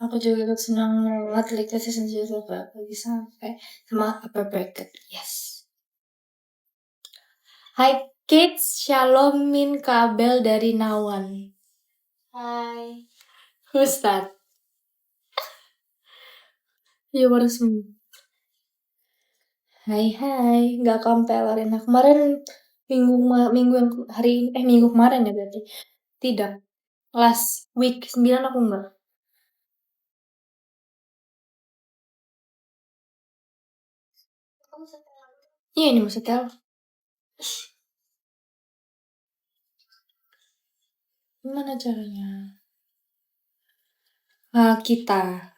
Aku juga ikut senang banget like season 0 lagi sampai sama Upper Bracket. Yes. Hai kids, Shalom Min Kabel dari Nawan. Hai. Who's that? You baru sembuh. Hai, nggak kampelorin. Nah, kemarin minggu yang minggu kemarin ya berarti. Tidak. Last week 9 aku enggak. Iya, ini mau setel. Gimana caranya? Kita.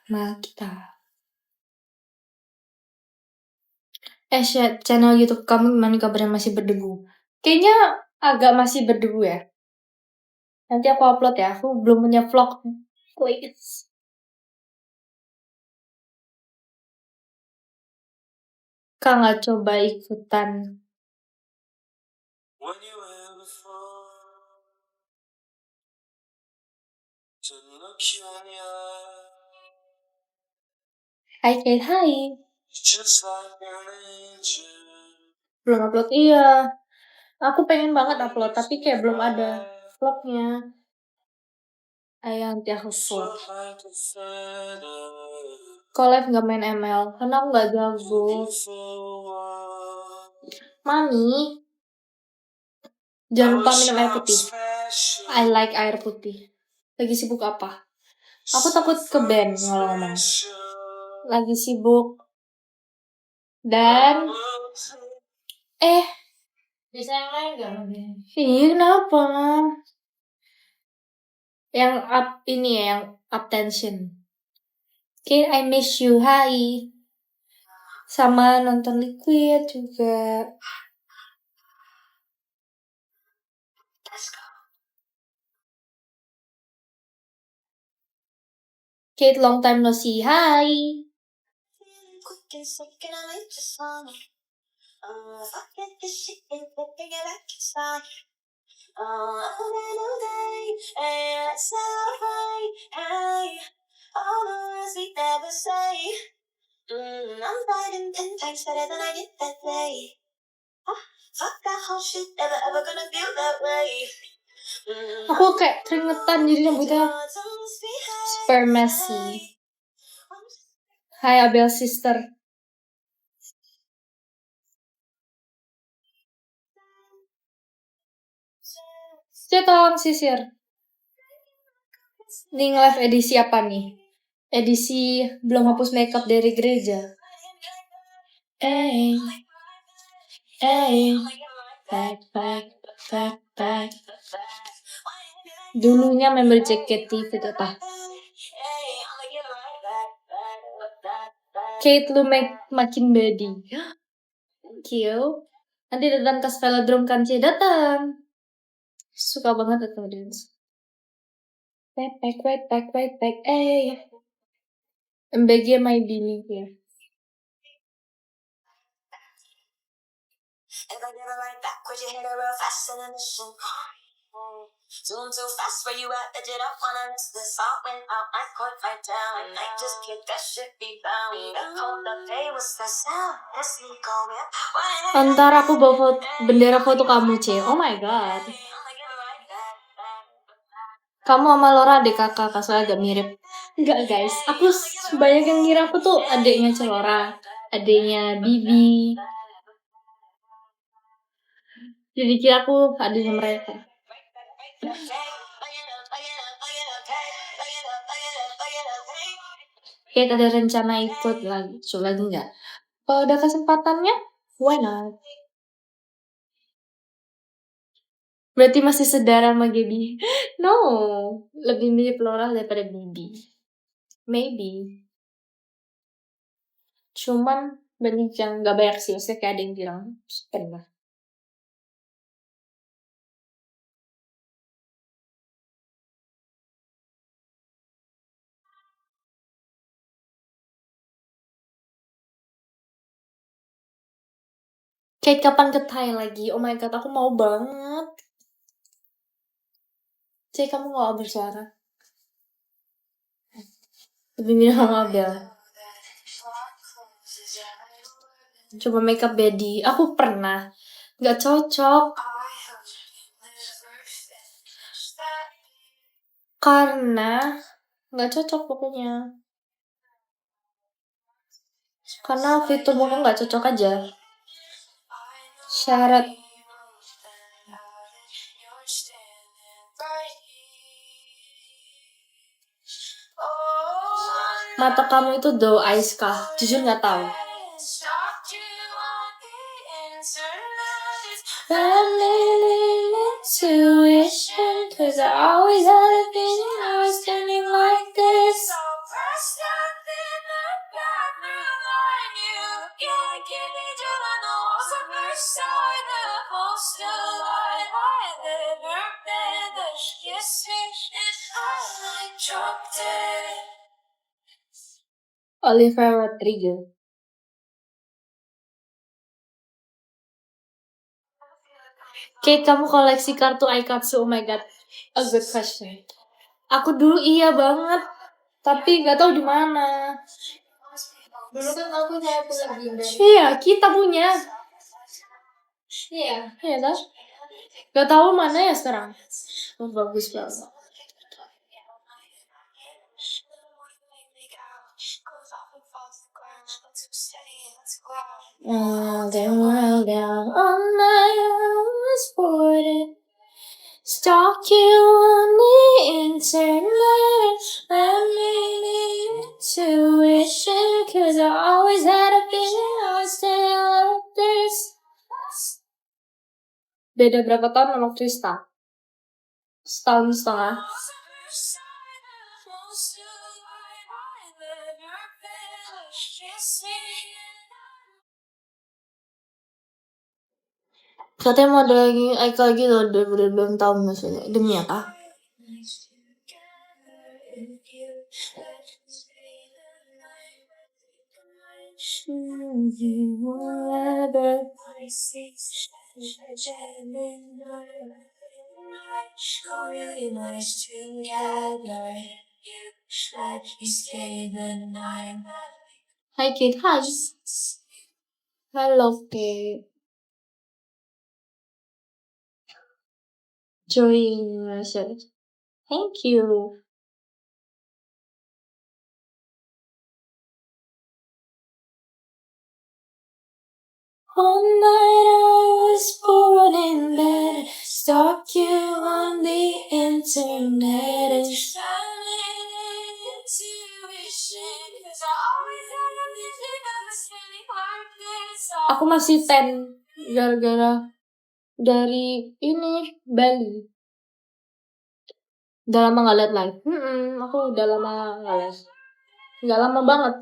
Channel YouTube kamu gimana kabarnya, masih berdebu? Kayaknya agak masih berdebu ya. Nanti aku upload ya. Aku belum punya vlog. Please. Kak nggak coba ikutan. Hai Kate, hai. Belum upload, iya. Aku pengen banget upload, tapi kayak belum ada vlognya. Ayo nanti aku vlog. Collab nggak main ML, karena aku nggak jago. Mami, jangan lupa minum air putih. I like air putih. Lagi sibuk apa? Aku takut ke band ngomong. Lagi sibuk. Dan bisa yang lain gak? Iya, kenapa? Yang up ini ya, yang up tension. Okay, I miss you, hai. Sama nonton Liquid juga. Kate, long time no see, hi. Aku kayak keringetan jadi rambutnya super messy. Hai Abel sister. Saya tolong sisir. Ini live edisi apa nih? Edisi belum hapus makeup dari gereja. Back. Dulunya member JKT itu apa? Kate, lu makin body. Thank you. Nanti datang ke velodrome kan, Cie? Datang. Suka banget datang dance. Back. MBG my bini ya. Zoom too fast where you at, that you don't wanna miss the song when I put my down. I just get that shit be bound. Hold up, hey, what's that sound? That's me going. Ntar aku bawa bendera foto kamu, Cie. Oh my god. Kamu sama Laura adik kakak, soalnya agak mirip. Enggak guys, aku banyak yang ngira aku tuh adiknya Celora, adiknya Bibi. Jadi kira aku adiknya mereka. Kayak ada rencana ikut lagi, coba lagi enggak? Kalau ada kesempatannya, why not? Berarti masih saudara sama Gaby? No, lebih mirip Laura daripada Bibi. Maybe. Cuman banyak yang gak banyak sih, maksudnya kayak ada yang bilang pernah. Kayak kapan ke Thai lagi? Oh my god, aku mau banget. Kamu gak bersuara? Lebih mirip sama Abel. Coba makeup body. Aku pernah. Gak cocok. Karena gak cocok pokoknya. Karena fitur muka gak cocok aja. Syarat. Mata kamu itu doe eyes kah? Jujur gak tahu. Intuition, 'cause I always had a feeling I was standing like this. Olivia Rodrigo. Kate, kamu koleksi kartu Aikatsu? Oh my god, a good question. Aku dulu iya banget, tapi nggak tahu di mana. Dulu kan aku punya Dinda. Iya, kita punya. Iya kan? Gak tahu mana ya sekarang. Oh, bagus banget. Then while down all night I was bored. Stalk you on the internet. Let me intuition, 'cause I always had a feeling I was still like this. Beda berapa tahun sama Krista? Setahun setengah. Katanya mau ada lagi Aika lagi loh, belum tahu maksudnya. Demi apa? Hi Kate, hi. Hello Kate. Join message. Thank you. All night I was bored in bed, stalk you on the internet and aku masih 10 gara-gara dari ini Bali. Udah lama gak liat live. Aku udah lama gak liat. Gak lama banget.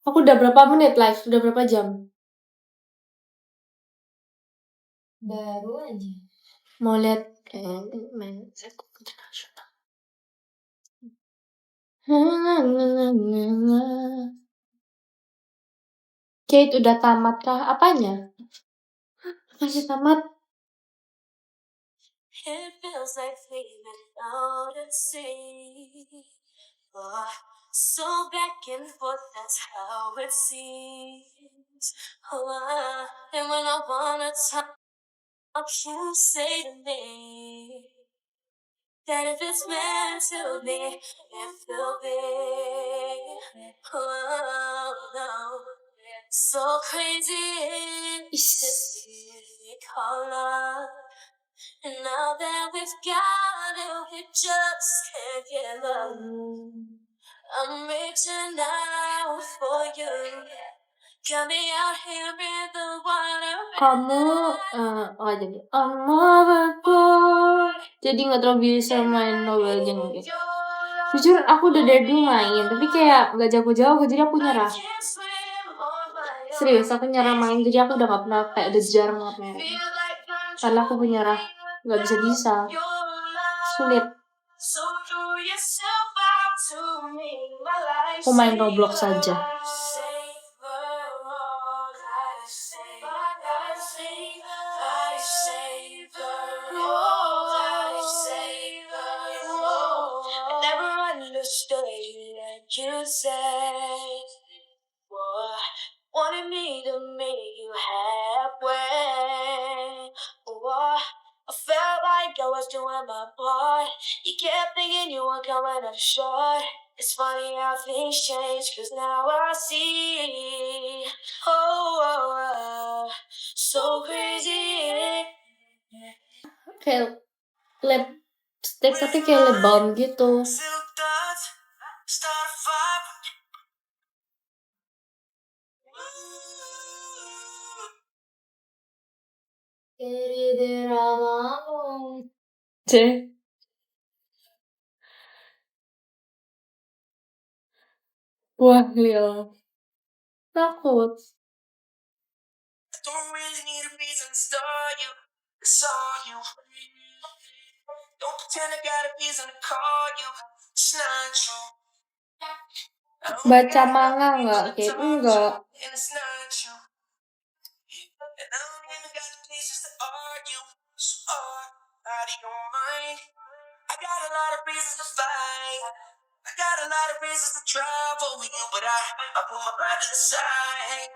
Aku udah berapa menit live? Udah berapa jam? Baru aja. Mau lihat main aku internasional. Kate udah tamat kah? Apanya? Masih tamat? It feels like fleeing out at sea. So back and forth, that's how it seems. And when I wanna talk, you say to me that if it's meant to be, it will be. Oh, no. So crazy, it's just we call love. And now that we've got it, we just can't give up. I'm reaching out for you. Got me out here in the water. Kamu, jadi I'm overboard. Jadi nggak terlalu bisa main Mobile Legends gitu. Jujur aku udah dari dulu main, tapi kayak nggak jago-jago, jadi aku nyerah. Serius, aku nyerah main, jadi aku udah nggak pernah kayak udah jarang banget main. Karena aku menyerah, nggak bisa, sulit. Aku main Roblox saja. Boy, wanted me to meet you halfway. Boy, I felt like I was doing my part. You kept thinking you were coming up short. It's funny how things change, 'cause now I see. So crazy. Kayak lipstick tapi kayak lip balm gitu. Wah, Leo. Takut. Don't really need a reason to start you. Saw you. Don't pretend I got a reason to call you. It's not true. Baca manga nggak? Kayak enggak. And it's not true. And I don't even got the patience to argue. So out of your mind. I got a lot of reasons to fight. I got a lot of reasons to travel with you, but I put my pride to the side.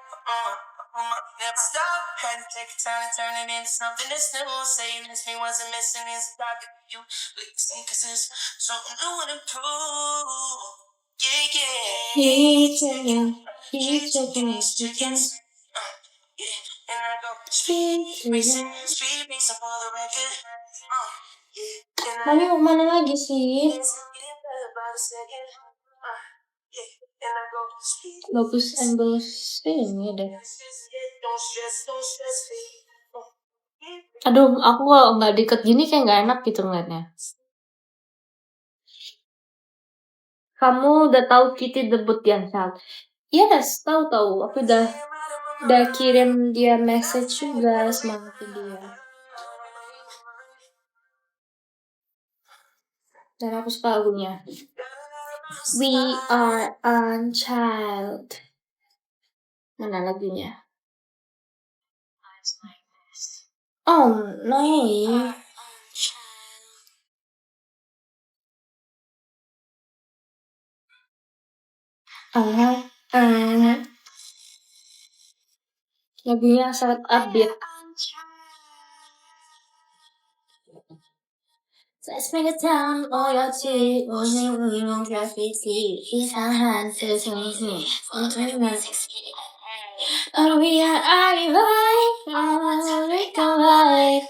Never stop. Had to take time and turn it into something that's new. Saying this me wasn't missing is talking to you. Listen, 'cause there's something new and improve. Yeah. Heat chickens. Yeah. And I go, speed racing for the record. Mami mau mana lagi sih? Bagus endorse ini deh. Aduh, aku kalau nggak deket gini kayak nggak enak gitu ngeliatnya. Kamu udah tahu Kitty debut yang Child? Yes, tahu. Aku udah kirim dia message juga, semangatin dia. Dan aku suka lagunya. We are unchild. Mana lagunya? Oh no. Lagunya sangat upbeat. Let's make a town loyalty, 오늘은 graffiti, 이상한 세상이니, we are alive, alive.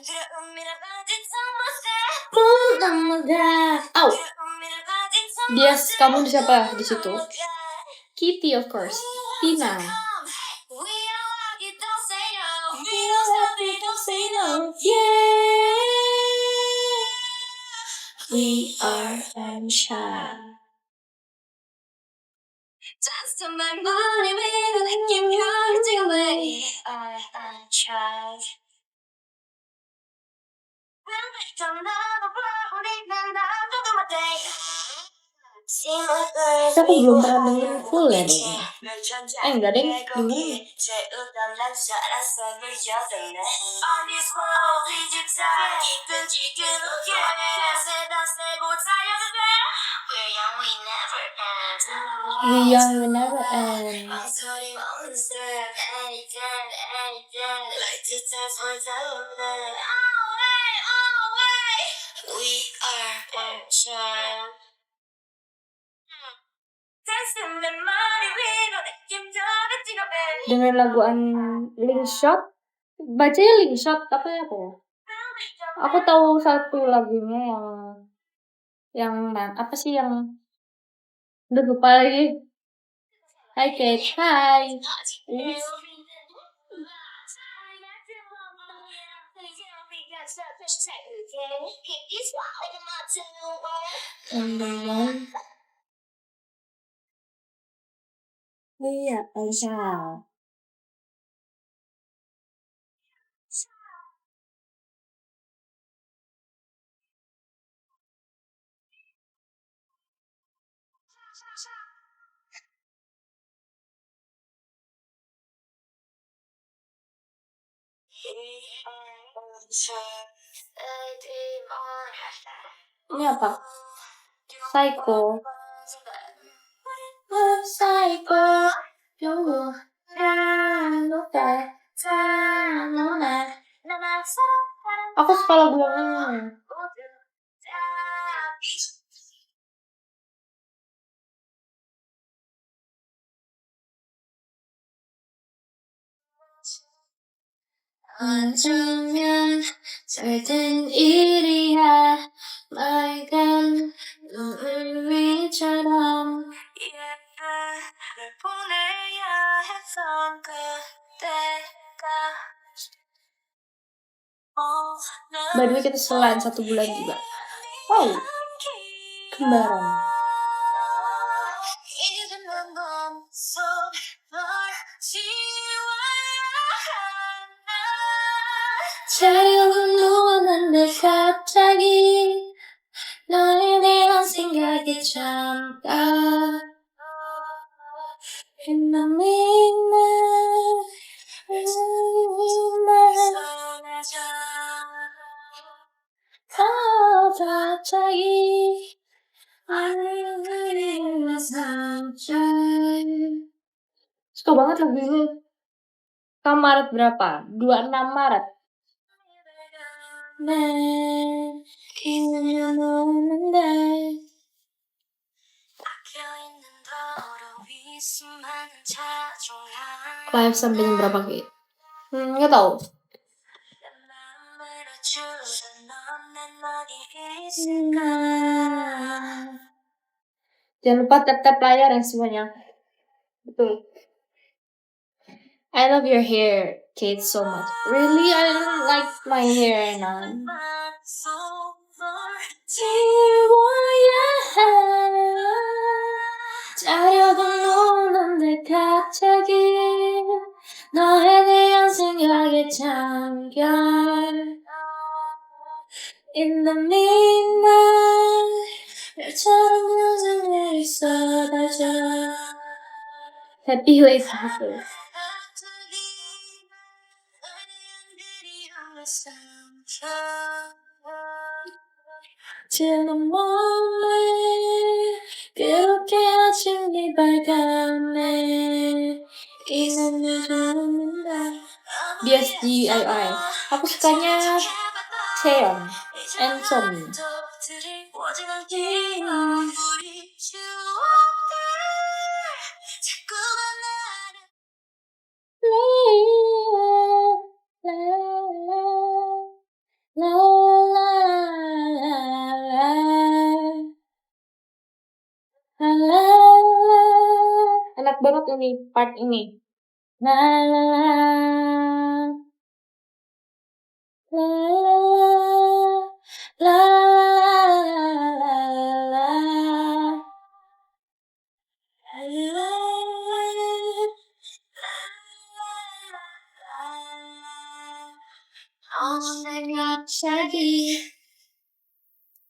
Oh, yes, kamu siapa di situ? Kitty, of course. Tina. We are unchild. Just to my money, we will keep counting away. We are unchild. Aku belum pernah denger full ya deh. Enggak deh, dengerin. We young, we never end. We are unchild. Dengan lagu Link Shot, bacanya Link Shot apa ya? Aku tahu satu lagunya yang apa sih yang udah lupa lagi. Hai Kate, hai. Iya, Aisyah. Ini apa? Psycho. Aku suka lagu yang ini. 어쩌면 절든 일이야 맑은 눈물위처럼 예배를 보내야 했던 그때가 By the way kita selain 1 bulan juga. Wow, kembaran. 자려고 누웠는데 갑자기 너에 대한 생각이 잠깐 In the midnight 갑자기 suka banget lagu ini. Maret berapa? 26 Maret. Live sampai jam berapa Ki? Nggak tahu. Jangan lupa tap layar ya semuanya. Betul. I love your hair, Kate, so much. Really? I don't like my hair now. 자려고 누웠는데 갑자기 너에 대한 생각에 잠겨 In the midnight 별처럼 무슨 일이 쏟아져 Happy Ways Happy 지금 몰래 그렇게 아침이 밝았네 이는 늦은 날 BSGII aku sukanya Cheon and Somi enak banget ini part ini la la la la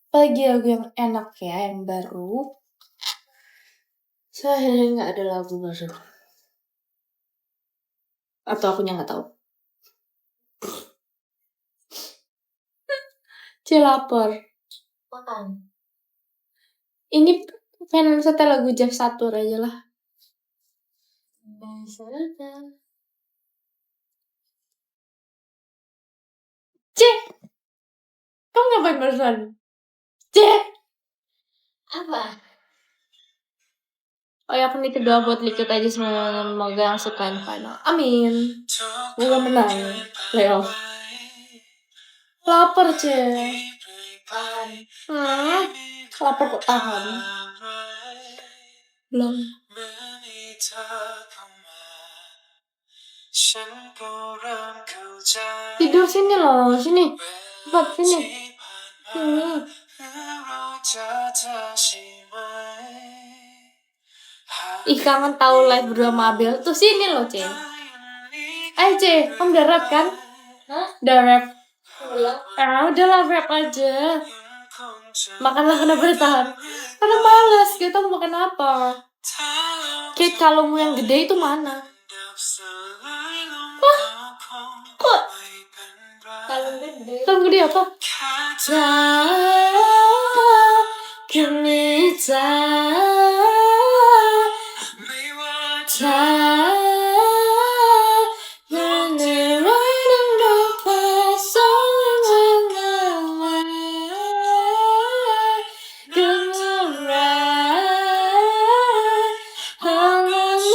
Pagi lagu yang enak ya, yang baru. Saya nggak ada lagu baru. Atau akunya nggak tahu. Lapar. Makan. Ini pengen setel lagu Jeff Satur aja lah. Cek. Kamu ngapain barusan? Cek. Apa? Oh ya, aku nih doa buat Liquid aja semoga yang sukain final. Amin. Semoga menang. Leo. Lapar Cek. Lapar kok tahan. Belum. Tidur sini loh, sini. Cepat sini. Sini. Ih, kangen tahu live berdua sama Abel. Tuh sini loh, Ce. Ayo, Ce. Kamu udah rap kan? Hah? Udah rap. Udahlah rap aja. Makanlah kenapa ditahan? Karena malas, kita mau makan apa? Kate, kalungmu yang gede itu mana? Wah, kok? Kalung gede apa? time. Running right in the place, only when the light comes around. I'm running.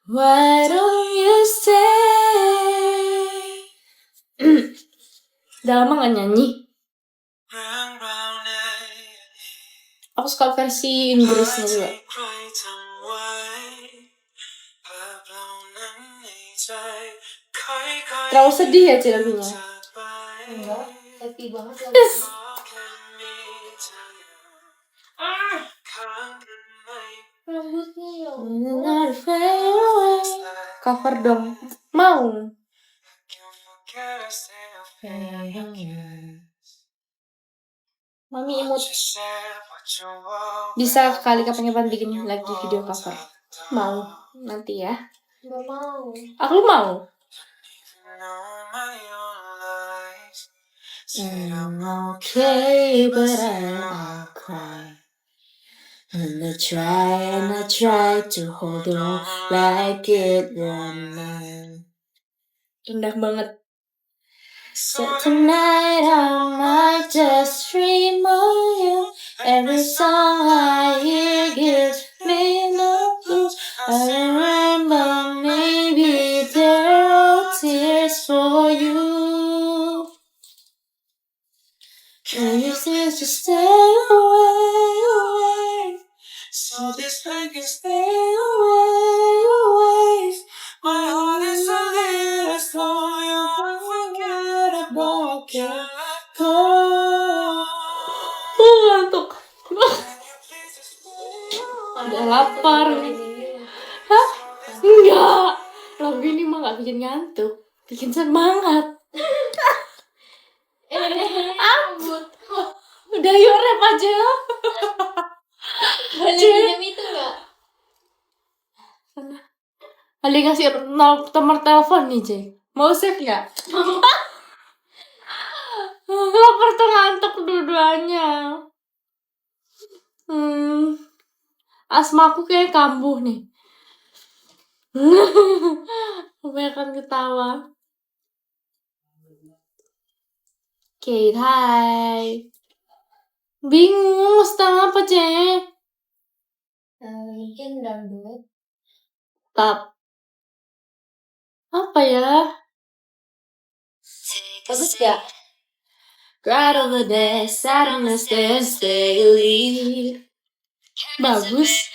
Why don't you stay? Udah lama gak nyanyi? Aku suka versi Inggrisnya juga. Terlalu sedih ya lagunya? Enggak, happy banget lagu. Rambutnya ya Cover dong. Mau. Mami imut. Bisa kali kapan-kapan bikin lagi video cover. Mau nanti ya. Gak mau. Aku mau. I'm okay, but I'll cry. And I try to hold on like it won't end. Indah banget. So tonight I might just dream of you. Every song I hear gives me no clues. I remember maybe they're all tears for you. Can you please just stay away? So this I can stay away. My heart is a little slow, you're unforgettable. Can't go. Ngantuk. Udah lapar. Hah? Enggak. Lagu ini mah gak bikin ngantuk, bikin semangat. Rambut. Udah yuk rap aja. Boleh pinjam itu gak? Sana. Ali ngasih nomor telepon nih, Jay. Mau save gak? Lapar tuh ngantuk dua-duanya. Asmaku kayak kambuh nih. Kebanyakan ketawa. Kate, hai. Bingung, setengah apa, Cek? Mungkin dangdut. Apa ya? Bagus gak? Right over there, sat on the stairs, daily. Bagus.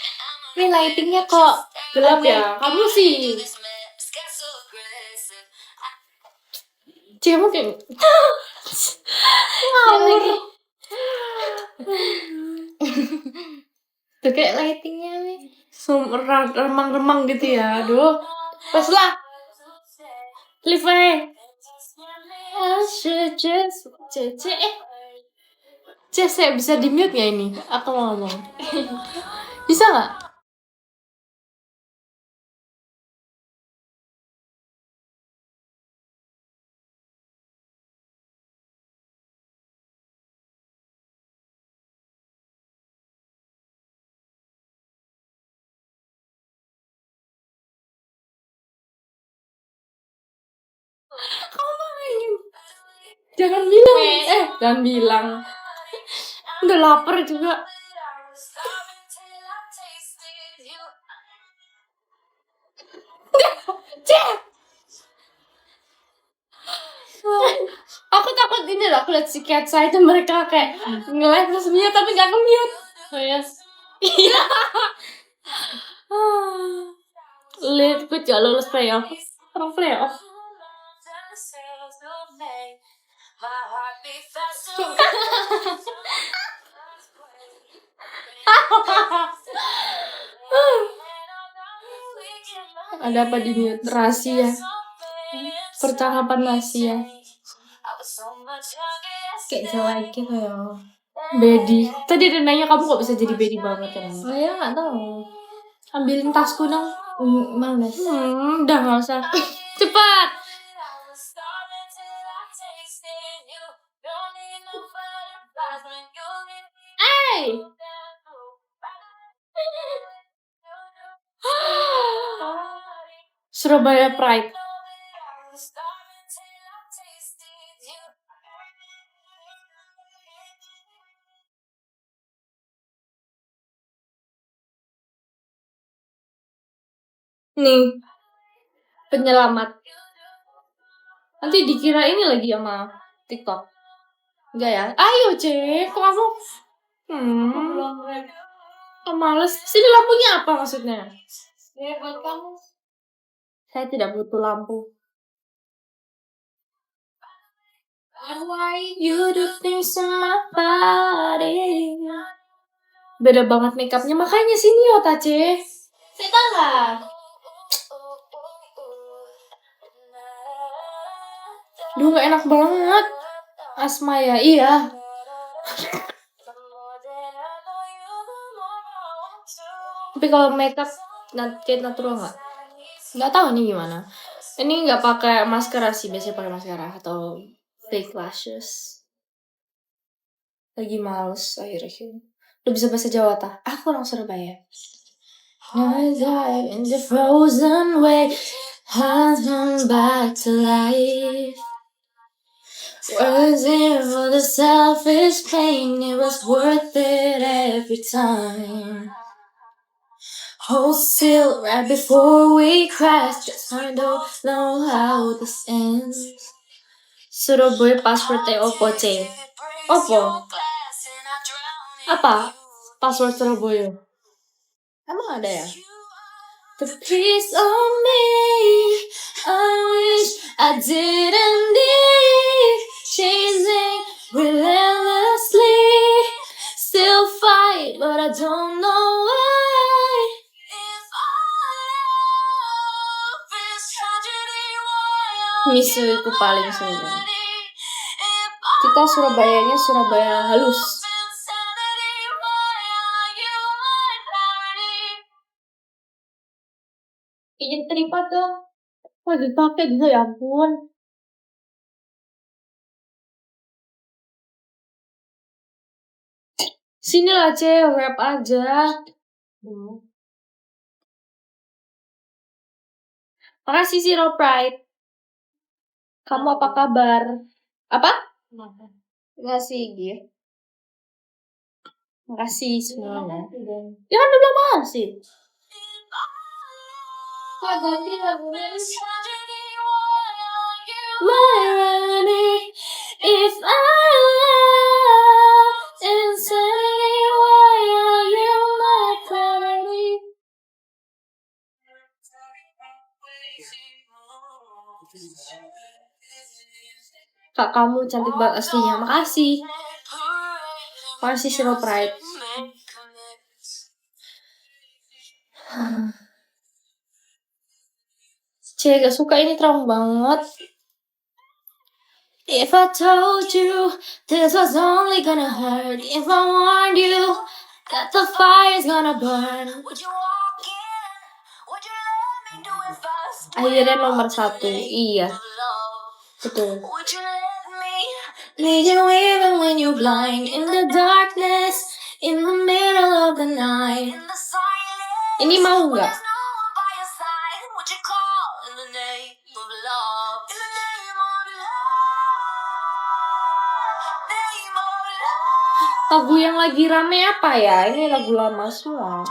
Ini lightingnya kok Gelap ya? Kamu sih. Cek kayak ngawur. Tuh kayak Lightingnya nih remang-remang gitu ya. Aduh. Pas lah. Live aja. I should just saya bisa di mute gak ini? Aku mau ngomong. Bisa gak? Kamu main. Jangan bilang. Udah lapar juga. Cek. Aku takut ini loh, aku liat si Ketsa itu mereka kayak nge-live terus mute tapi gak ke-mute. Oh ya. Iya. Lihat gue gak lulus playoff. Orang playoff. Ada apa di mute? Rahasia. Percakapan rahasia. Kayak jelek gitu ya. Bedi. Tadi ada nanya kamu kok bisa jadi bedi banget ya? Oh ya gak tahu. Ambilin tasku dong. Males. Udah gak usah. Cepat. Hey. Surabaya Pride. Nih, penyelamat. Nanti dikira ini lagi sama TikTok. Enggak ya? Ayo, Cek. Kok kamu? Males. Sini lampunya apa maksudnya? Ya, buat kamu. Saya tidak butuh lampu. Why you do things to my body? Beda banget makeupnya, makanya sini yo Tace. Saya tangga. Duh, gak enak banget. Asma ya, iya. Tapi kalau makeup kayak natural nggak? Nggak tahu nih gimana. Ini nggak pakai maskara sih, biasanya pakai maskara atau fake lashes. Lagi males akhir-akhir. Lu bisa bahasa Jawa tak? Aku orang Surabaya. I dive in the frozen way, turn back to life. Was it for the selfish pain? It was worth it every time. Hold still right before we crash. Just I don't know how this ends. Surabaya passwordnya Oppo C. Oppo? Apa? Password Surabaya? Emang ada ya? The piece of me I wish I didn't need, chasing relentlessly, still fight but I don't know why. Misu itu paling sebenarnya. Kita Surabayanya Surabaya halus. Izin terima dong. Wah, dipakai gitu ya ampun. Sini lah, rap aja. Makasih Zero Pride. Kamu apa kabar? Apa? Makasih, Gih. Makasih semuanya. Ya kan udah makasih. Kok ganti lagunya? If I love insanity, why are you my priority? Kak, kamu cantik banget aslinya. Makasih. Makasih Zero Pride. Gak suka ini terang banget. If I told you this was only gonna hurt, if I warned you that the fire's gonna burn, would you walk in? Would you let me do it first? Akhirnya nomor 1, iya. Betul. Would you let me lead you even when you're blind, in the darkness, in the middle of the night? Ini mau nggak? Lagu yang lagi rame apa ya? Ini lagu lama semua.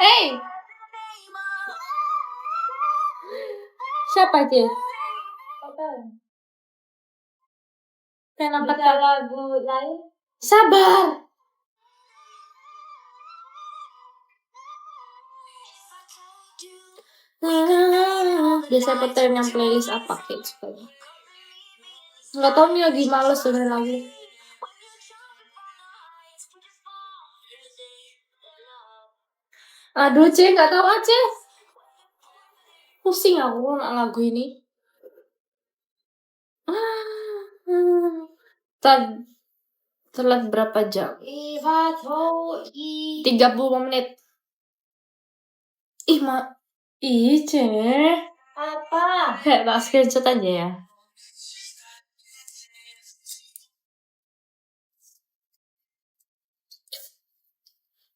Hey! Siapa aja? Pengen angkat lagu lain? Sabar! Biasa puterin yang playlist apa kayak suka. Nggak tau nih lagi males dengerin lagu. Aduh, nggak tahu aja. Pusing aku lagu ini. Telat berapa jam? 30 menit. Apa? Tak screenshot aja ya.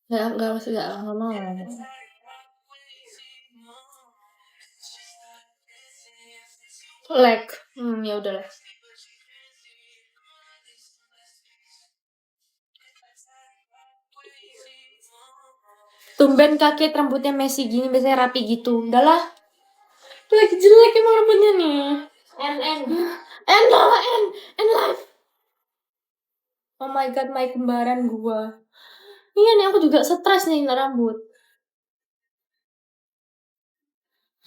Nggak mau. Like, ya udahlah. Tumben kakek rambutnya Messi gini, biasanya rapi gitu. Udahlah. Lagi jelek emang rambutnya nih. And life. Oh my god, my kembaran gua. Iya nih, aku juga stres nih rambut.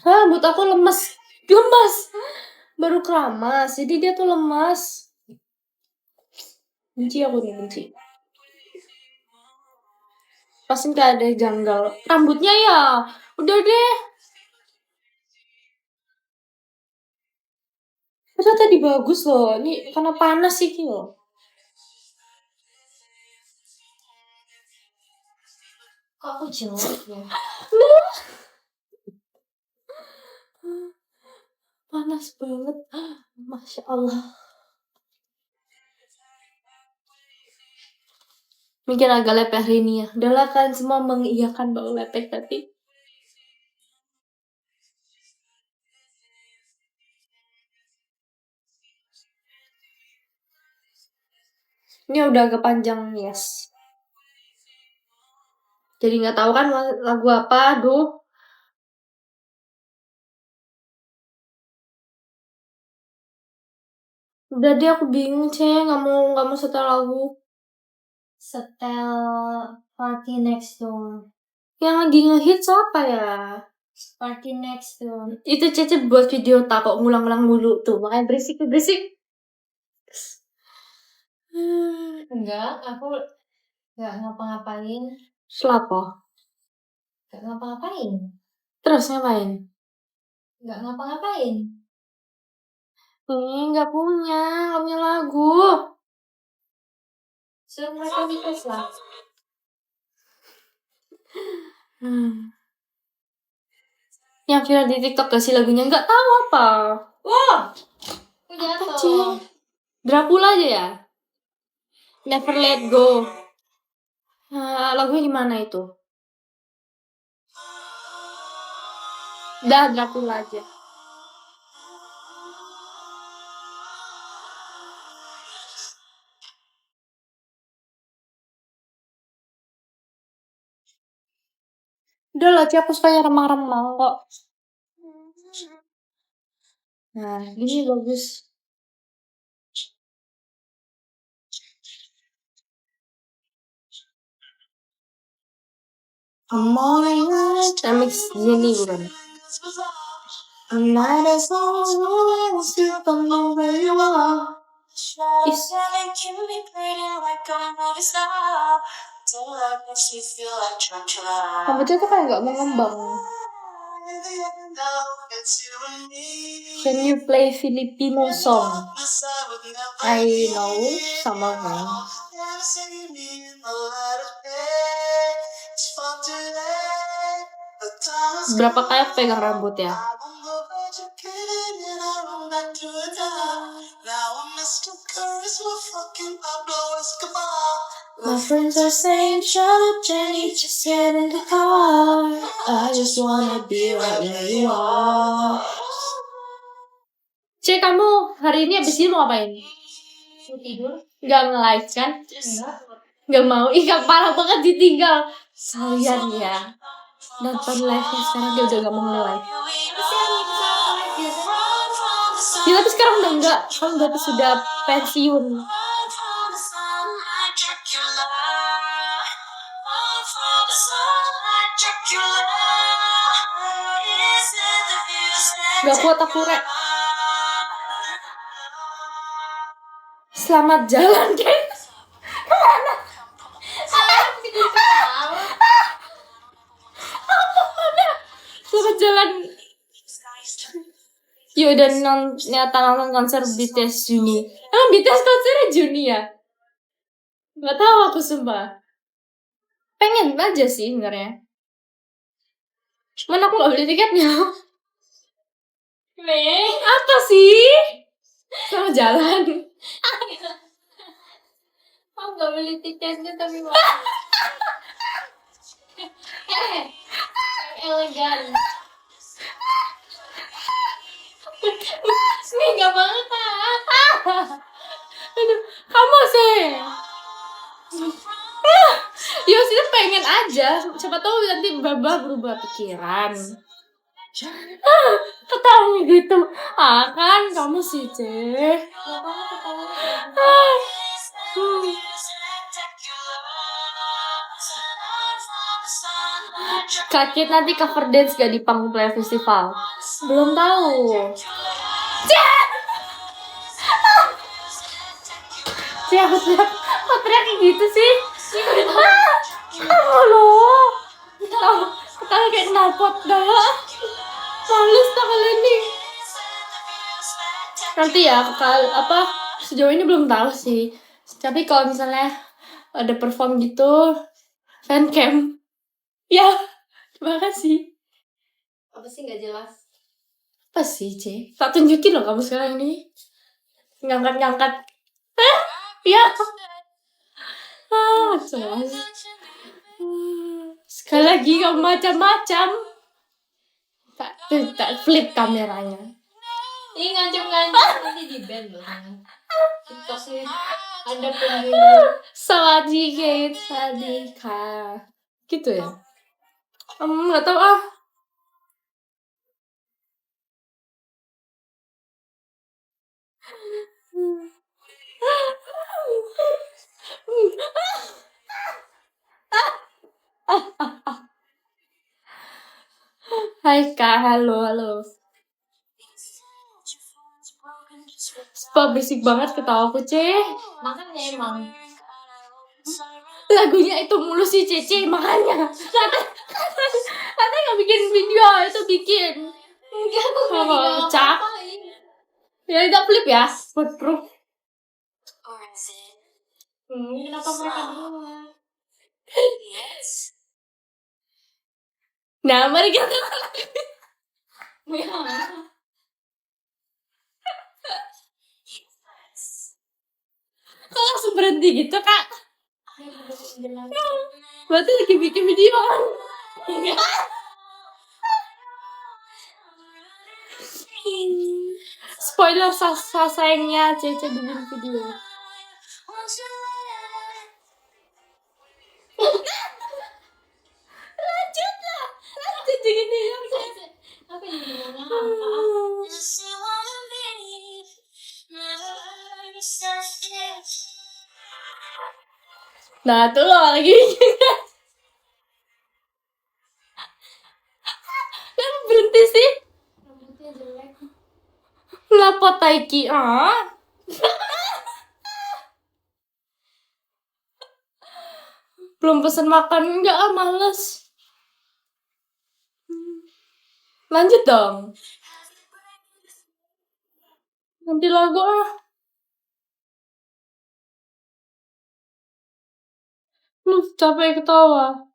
Rambut aku lemes. Baru keramas, jadi dia tuh lemas. Benci aku nih, benci. Pasti gak ada janggal. Rambutnya ya, udah deh. Itu tadi bagus loh, ini karena panas sih loh. Kok aku jelek ya? Panas banget, Masya Allah. Mungkin agak lepek hari ini ya. Udahlah kalian semua mengiyakan bahwa lepek tadi. Ini udah agak panjang, yes. Jadi nggak tahu kan lagu apa, aduh. Udah deh, aku bingung sih, nggak mau setel lagu. Setel Party Next Door. Yang lagi ngehits apa ya? Party Next Door. Itu Cece buat video tak kok ngulang-ngulang mulu tuh, makanya berisik. Enggak, aku nggak ngapa-ngapain. Selapo? Nggak ngapa-ngapain. Terus ngapain? Nggak ngapa-ngapain. Nggak punya lagu. Suruh mereka request lah. Yang viral di TikTok gak sih lagunya? Nggak tahu apa. Wah, apa sih? Dracula aja ya? Never Let Go. Lagunya gimana itu? Dah, Dracula aja. Udah lah, aku suka yang remang-remang kok. Nah, ini bagus. Mix Jenny bukan? Might as well slip on where you are. Rambutnya tuh kayak gak mengembang. Can you play Filipino song? I know sama kan. Berapa kali aku pegang rambut ya? My friends are saying shut up Jenny, just get in the car. I just wanna be right where you are. Cek, kamu hari ini abis ini mau ngapain? Mau tidur? Gak nge-live kan? Gak mau, ikan parah banget ditinggal. Kalian ya nonton live-nya sekarang dia udah gak mau nge-live. Ya tapi sekarang udah enggak, kan udah sudah pensiun. Gak kuat aku rek. Selamat jalan guys. Kemana? Selamat jalan. Yuk udah nonton konser BTS Juni. Emang BTS konsernya Juni ya? Gak tahu aku sumpah. Pengen aja sih sebenarnya. Cuman aku gak beli tiketnya. Apa sih? Sama jalan. Aku gak beli tiketnya tapi mau. Elegan. Ini nggak banget Aduh, kamu sih. Ya sih pengen aja. Siapa tahu nanti berubah pikiran. Ketawa gitu. Kan kamu sih, Ceh. Kakit nanti cover dance gak di panggung Playa Festival? Belum tahu. Cih, aku teriak kayak gitu sih. Loh. Ketawa kayak knalpot dah. Males tak kalian nih. Nanti ya sejauh ini belum tahu sih. Tapi kalau misalnya ada perform gitu, fancam. Ya, terima kasih. Apa sih nggak jelas? Apa sih, C? Tak tunjukin loh kamu sekarang ini. Ngangkat. Ya. Jelas. Sekali lagi kamu macam-macam. Tak flip kameranya. Ini ngancam-ngancam nanti di band loh. TikToknya ada pengguna. Sadika. Gitu ya? Nggak tahu ah. Hai Kak, halo. Berisik banget ketawaku, Ceh. Makanya emang Lagunya itu mulu sih, Cece, makanya. Katanya nggak bikin video, itu bikin. enggak aku nggak bilang Cak. apa-apain. Ya, kita flip ya. Waduh. Kenapa mereka duluan? Nah, mari kita kok langsung berhenti gitu, Kak? Berarti lagi bikin video kan? Spoiler sayangnya Cece bikin video. Lanjut gini ya. Apa yang ngomong? Nah, tuh lo lagi bikin. Kan berhenti sih. Rambutnya jelek. Kenapa Taiki? Belum pesen makan enggak males. Lanjut dong. Nanti lagu Lu capek ketawa.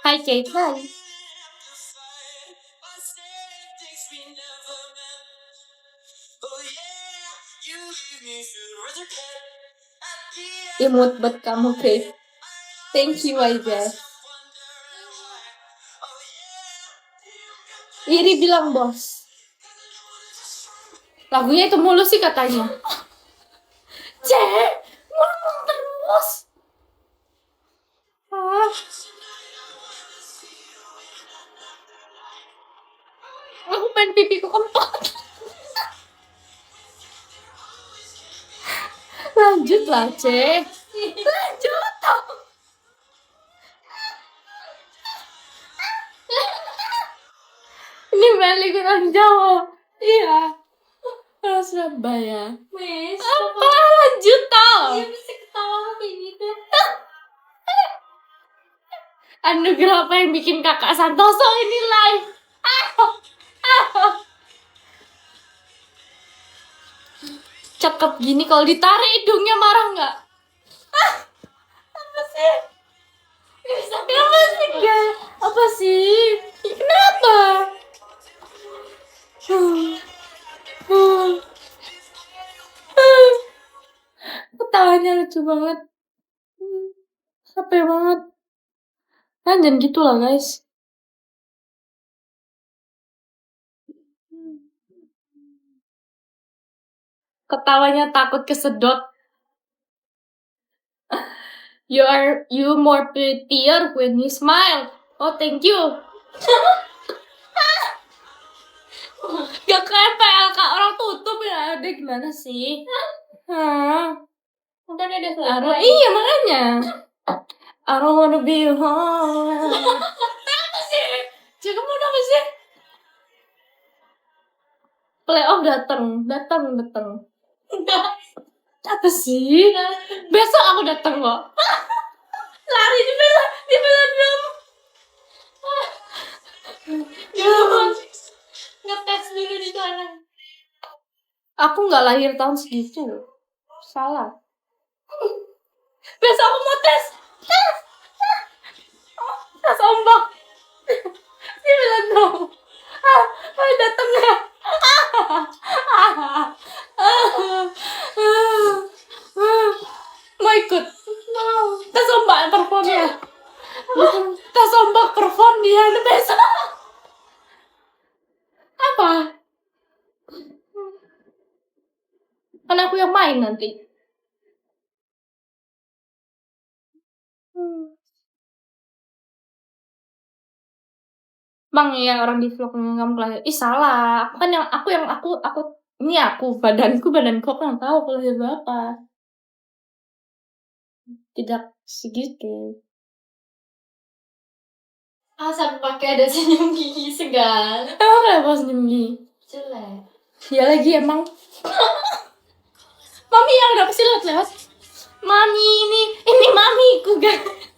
Hai Kate, hai. Imut buat kamu, Kate. Thank you, aja. Iri bilang bos. Lagunya itu mulu sih katanya. Ngomong terus. Aku pengen pipiku kempot. Lanjut lah, Lanjut dong. Ini balik orang Jawa. Iya. Orang Surabaya. Wes, Apa? Lanjut dong. dia bisa ketawa kayak gitu. Anugerah apa yang bikin kakak Santoso ini live? Cakep gini kalau ditarik hidungnya marah nggak? Apa sih? Enggak, apa sih? Kenapa? Ketawanya lucu banget. Capek banget. Kan jangan gitu lah guys. Ketawanya takut kesedot. You more prettier when you smile. Oh thank you. Gak kayak PLK orang tutup ya. Ada gimana sih? Hah? Kan ada suara. Iya makanya. I don't wanna be home. Apa sih? Cik, kamu apa sih? Playoff datang. Apa sih? Besok aku datang kok. Lari di velodrome. Ngetes dulu di sana. Aku nggak lahir tahun segitu. Salah. Besok aku mau tes ombak. Di velodrome. Datang ya. Mau ikut tes ombak perform ya. Tes ombak perform dia besok. Apa? Kan aku yang main nanti. Bang yang orang di vlog kamu lahir. Ih salah. Aku kan ini badanku aku kan tahu aku lahir berapa. Tidak segitu. Sampai pakai ada senyum gigi segala. Emang kenapa senyum gigi? Jelek. Ya lagi emang. Mami yang udah pasti lewat. Mami ini mamiku guys.